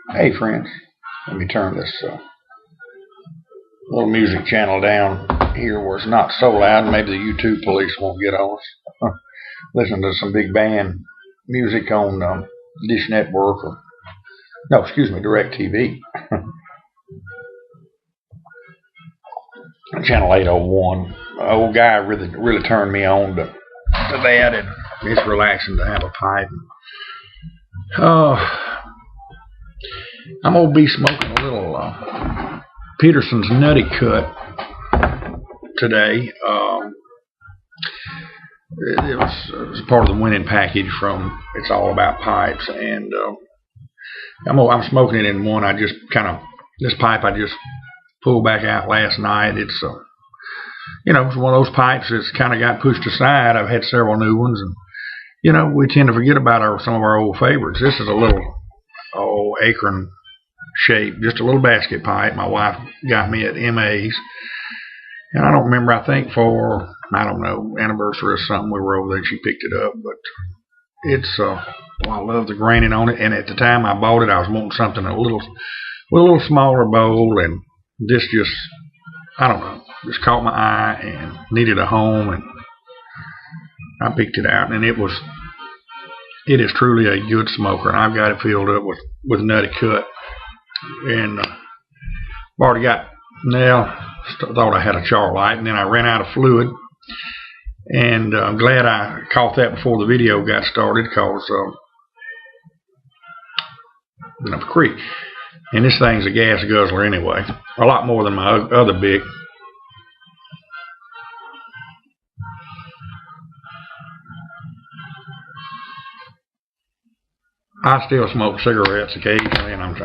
Hey friends, let me turn this little music channel down here where it's not so loud. Maybe the YouTube police won't get on us. Listen to some big band music on Dish Network or no, excuse me, DirecTV. Channel 801. Old guy really turned me on to that, and it's relaxing to have a pipe. I'm gonna be smoking a little Petersons Nutty Cut today. It was part of the winning package from It's All About Pipes, and I'm smoking it in one. This pipe I just pulled back out last night. It's it's one of those pipes that's kind of got pushed aside. I've had several new ones, and we tend to forget about some of our old favorites. This is a little acorn shape, just a little basket pipe. My wife got me at MA's, and I don't remember. I think for anniversary or something, we were over there and she picked it up. But it's I love the graining on it. And at the time I bought it, I was wanting something with a little smaller bowl, and this just just caught my eye and needed a home, and I picked it out, and it is truly a good smoker, and I've got it filled up with Nutty Cut, and I've already got thought I had a char light, and then I ran out of fluid, and I'm glad I caught that before the video got started, because creek, and this thing's a gas guzzler anyway, a lot more than my other big. I still smoke cigarettes occasionally, and I've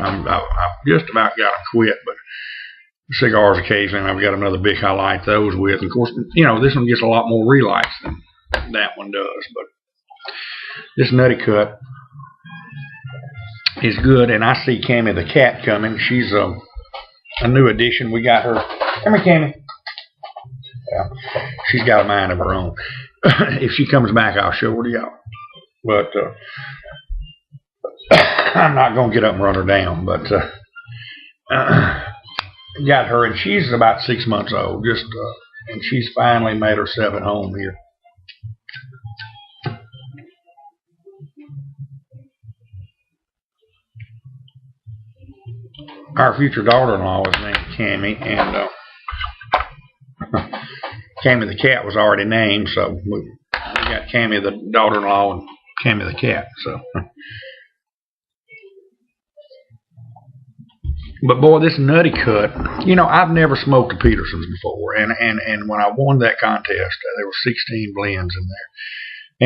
just about got them quit, but cigars occasionally, and I've got another big I light those with. And of course, this one gets a lot more relights than that one does, but this Nutty Cut is good. And I see Cammy the cat coming. She's a new addition. We got her. Come here, Cammy. Yeah, she's got a mind of her own. If she comes back, I'll show her to y'all. But I'm not going to get up and run her down, but got her, and she's about 6 months old, and she's finally made herself at home here. Our future daughter-in-law is named Cammy, and Cammy the cat was already named, so we got Cammy the daughter-in-law and Cammy the cat. So. But boy, this Nutty Cut, I've never smoked a Petersons before, and when I won that contest, there were 16 blends in there,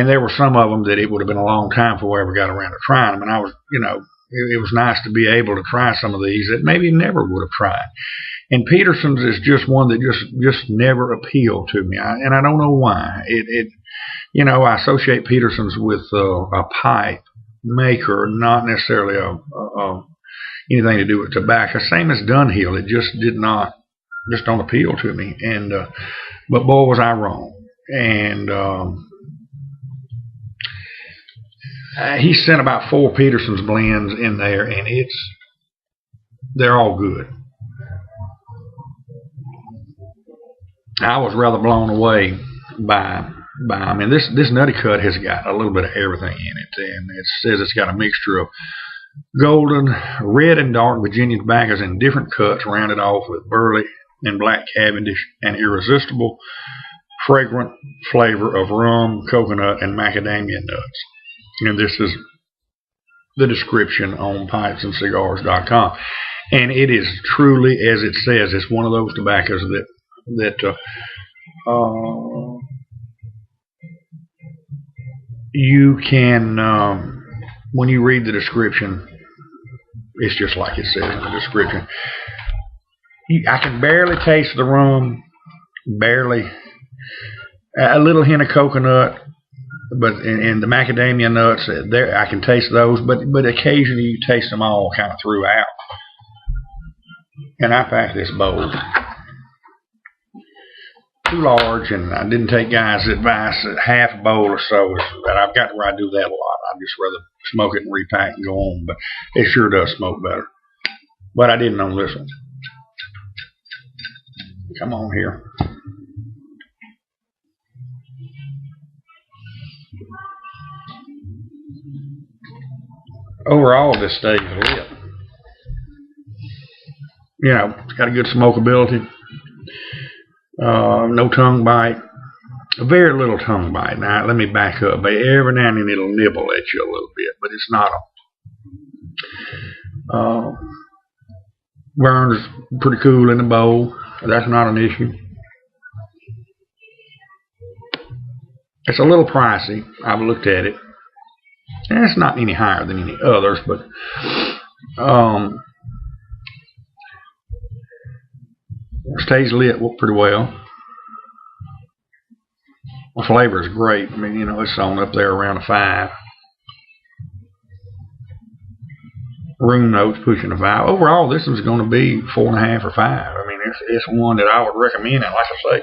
and there were some of them that it would have been a long time before I ever got around to trying them, and I was, it was nice to be able to try some of these that maybe never would have tried. And Petersons is just one that just never appealed to me, and I don't know why. I associate Petersons with a pipe maker, not necessarily anything to do with tobacco. Same as Dunhill, it just don't appeal to me. And but boy, was I wrong. And he sent about 4 Petersons blends in there, and they're all good. I was rather blown away by I mean, this Nutty Cut has got a little bit of everything in it, and it says it's got a mixture of golden, red, and dark Virginia tobaccos in different cuts, rounded off with burley and black Cavendish, and irresistible, fragrant flavor of rum, coconut, and macadamia nuts. And this is the description on pipesandcigars.com. And it is truly, as it says, it's one of those tobaccos that you can, when you read the description, it's just like it says in the description. I can barely taste the rum, barely. A little hint of coconut, but and the macadamia nuts, there I can taste those, but occasionally you taste them all kind of throughout. And I packed this bowl too large, and I didn't take guys' advice that half a bowl or so, but I've got where I do that a lot. I'd just rather smoke it and repack and go on. But it sure does smoke better. But I didn't on this one. Come on here. Overall, this stays lit. You know, it's got a good smokability. No tongue bite. Very little tongue bite. Now, let me back up. Every now and then it'll nibble at you a little bit, but it's not a... burn is pretty cool in the bowl. That's not an issue. It's a little pricey. I've looked at it. And it's not any higher than any others, but stays lit pretty well. The flavor is great. I mean, you know, it's on up there around a 5. Room notes pushing a 5. Overall, this is going to be 4.5 or 5. I mean, it's one that I would recommend. And like I say,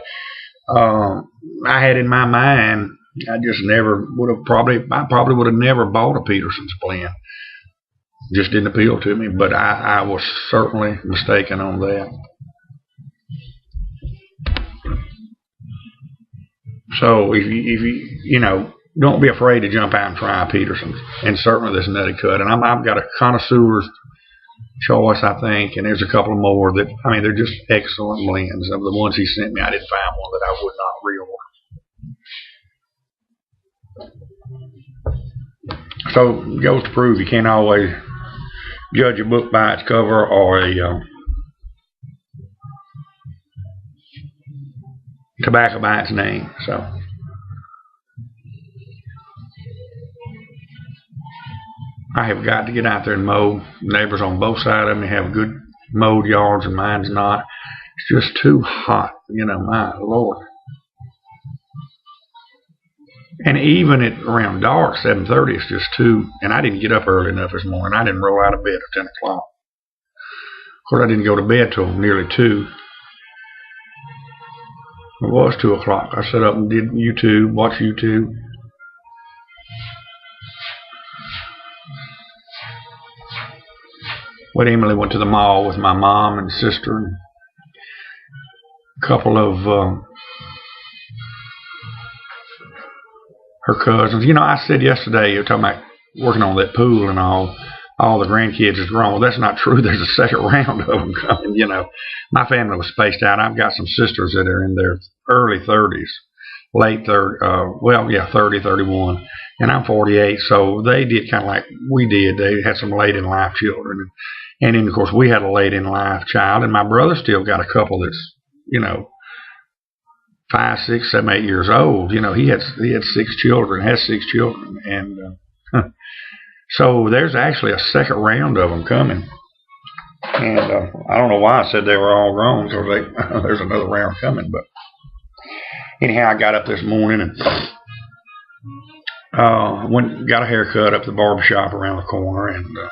I had in my mind, I just never would have I probably would have never bought a Petersons blend. Just didn't appeal to me, but I was certainly mistaken on that. So if you know, don't be afraid to jump out and try Petersons, and certainly this Nutty Cut. And I've got a connoisseur's choice, I think, and there's a couple more that, I mean, they're just excellent blends. Of the ones he sent me, I didn't find one that I would not reorder. So it goes to prove you can't always judge a book by its cover or a tobacco by its name. So I have got to get out there and mow. Neighbors on both sides of me have good mowed yards and mine's not. It's just too hot, you know, my Lord. And even at around dark, 7:30, it's just too, and I didn't get up early enough this morning. I didn't roll out of bed at 10 o'clock. Of course, I didn't go to bed till nearly 2. It was 2 o'clock. I sat up and did YouTube, watched YouTube. When Emily went to the mall with my mom and sister and a couple of her cousins. You know, I said yesterday, you were talking about working on that pool and all the grandkids is grown. Well, that's not true. There's a second round of them coming. You know, my family was spaced out. I've got some sisters that are in their early 30s, late 30, 30, 31, and I'm 48. So they did kind of like we did. They had some late in life children, and then of course we had a late in life child, and my brother still got a couple that's, you know, 5, 6, 7, 8 years old. You know, he had 6 children, has 6 children, and so there's actually a second round of them coming. And I don't know why I said they were all grown, because there's another round coming. But anyhow, I got up this morning and got a haircut up at the barbershop around the corner, and a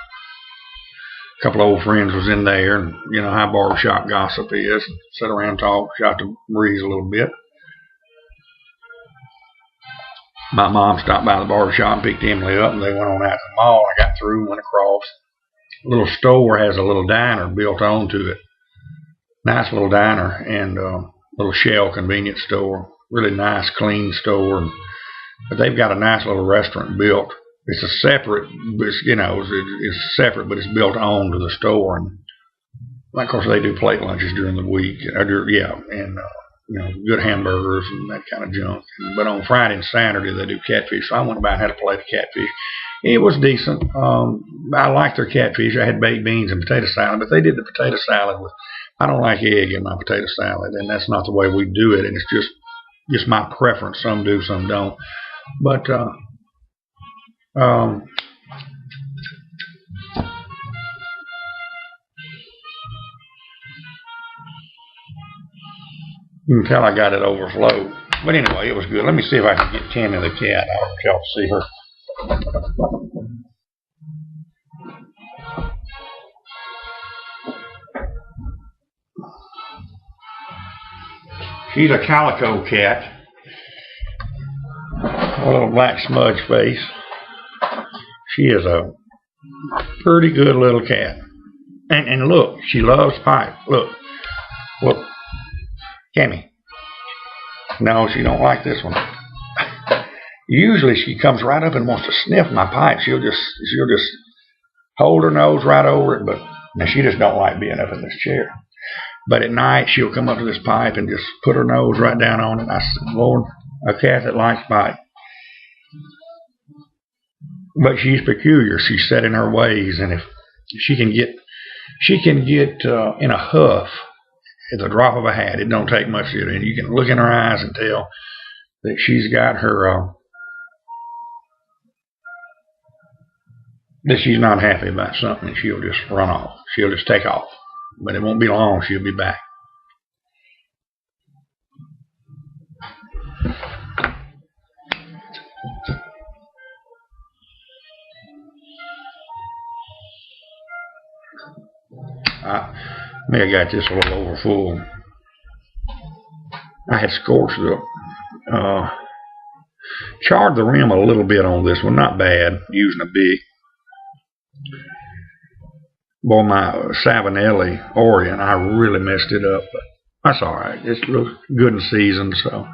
couple of old friends was in there, and you know how barbershop gossip is. Sat around and talked, shot the breeze a little bit. My mom stopped by the barbershop and picked Emily up, and they went on out to the mall. I got through and went across. The little store has a little diner built onto it. Nice little diner and little shell convenience store. Really nice, clean store. But they've got a nice little restaurant built. It's a separate, it's separate, but it's built onto the store. And of course, they do plate lunches during the week. And you know, good hamburgers and that kind of junk. But on Friday and Saturday, they do catfish. So I went by and had a plate of catfish. It was decent. I liked their catfish. I had baked beans and potato salad, but they did the potato salad with, I don't like egg in my potato salad, and that's not the way we do it, and it's just my preference. Some do, some don't. But you can tell I got it overflowed. But anyway, it was good. Let me see if I can get Tammy the cat. I don't know if y'all see her. She's a calico cat. A little black smudge face. She is a pretty good little cat. And look, she loves pipe. Look. Cammy. No, she don't like this one. Usually she comes right up and wants to sniff my pipe. She'll just hold her nose right over it, but now she just don't like being up in this chair. But at night she'll come up to this pipe and just put her nose right down on it. I said, Lord, a cat that likes pipe. But she's peculiar. She's set in her ways, and if she can get in a huff at the drop of a hat. It don't take much to do it, and you can look in her eyes and tell that she's got her that she's not happy about something, and she'll just run off. She'll just take off. But it won't be long, she'll be back. I got this a little over full. I had scorched charred the rim a little bit on this one. Not bad, using a big. Boy, my Savinelli Orient, I really messed it up, but that's all right. It looks good and seasoned, so.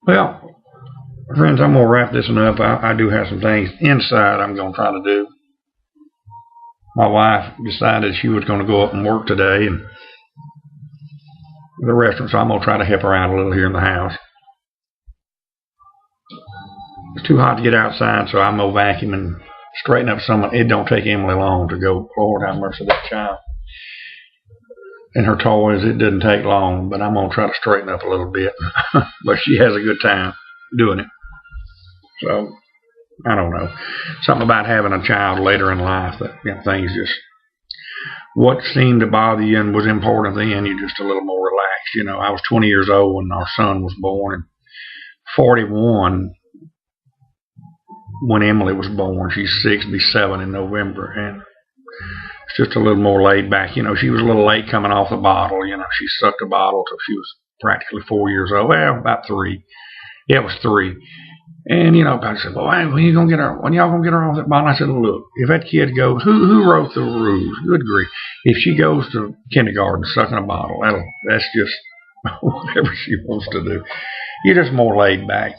Well, friends, I'm going to wrap this one up. I do have some things inside I'm going to try to do. My wife decided she was going to go up and work today and the restaurant, so I'm going to try to help her out a little here in the house. It's too hot to get outside, so I'm going to vacuum and straighten up some. It don't take Emily long to go, Lord have mercy, that child. And her toys, it doesn't take long, but I'm going to try to straighten up a little bit. But she has a good time doing it. So, I don't know. Something about having a child later in life that, things just, what seemed to bother you and was important then, you're just a little more relaxed. I was 20 years old when our son was born, and 41 when Emily was born. She's 67 in November, and it's just a little more laid back. She was a little late coming off the bottle. She sucked a bottle till she was practically 4 years old. Well, about 3. Yeah, it was 3. And, I said, well, when y'all gonna get her off that bottle? I said, look, if that kid goes, who wrote the rules? Good grief. If she goes to kindergarten sucking a bottle, that's just whatever she wants to do. You're just more laid back.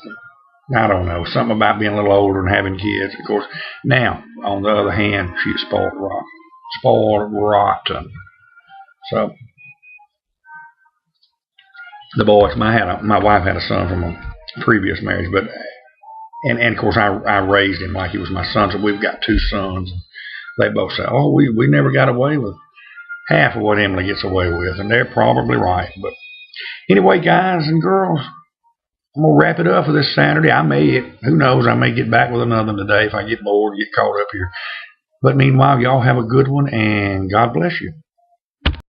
I don't know. Something about being a little older and having kids, of course. Now, on the other hand, she's spoiled rotten. So, the boys, my wife had a son from a previous marriage, but and of course I raised him like he was my son, so we've got 2 sons. They both say, oh, we never got away with half of what Emily gets away with, and they're probably right. But anyway, guys and girls, I'm going to wrap it up for this Saturday. Who knows, I may get back with another one today if I get bored, get caught up here. But meanwhile, y'all have a good one, and God bless you.